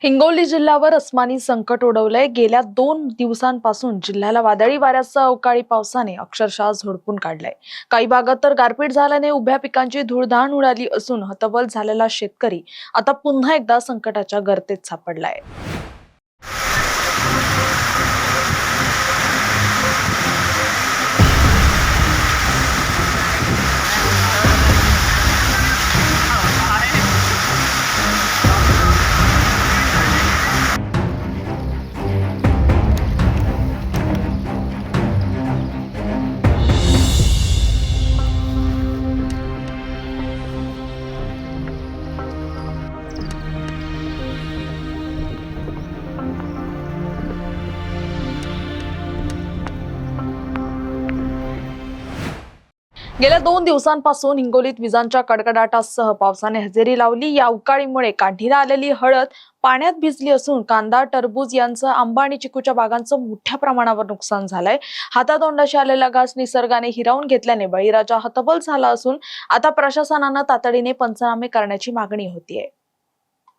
हिंगोली जिल्ह्यावर अस्मानी संकट ओढवलंय। गेल्या 2 दिवसांपासून जिल्ह्याला वादळी वाऱ्यासह अवकाळी पावसाने अक्षरशः झोडपून काढलंय। काही भागात तर गारपीट झाल्याने उभ्या पिकांची धूळधाण उडाली असून हतबल झालेला शेतकरी आता पुन्हा एकदा संकटाच्या गर्तेत सापडलाय। गेल्या 2 दिवसांपासून हिंगोलीत विजांच्या कडकडाटासह पावसाने हजेरी लावली। या अवकाळीमुळे काढणीला आलेली हळद पाण्यात भिजली असून कांदा, टरबूज यांचं, आंबा आणि चिकूच्या बागांचं मोठ्या प्रमाणावर नुकसान झालंय। हातातोंडाशी आलेला घास निसर्गाने हिरावून घेतल्याने बळीराजा हतबल झाला असून आता प्रशासनानं तातडीने पंचनामे करण्याची मागणी होतीये।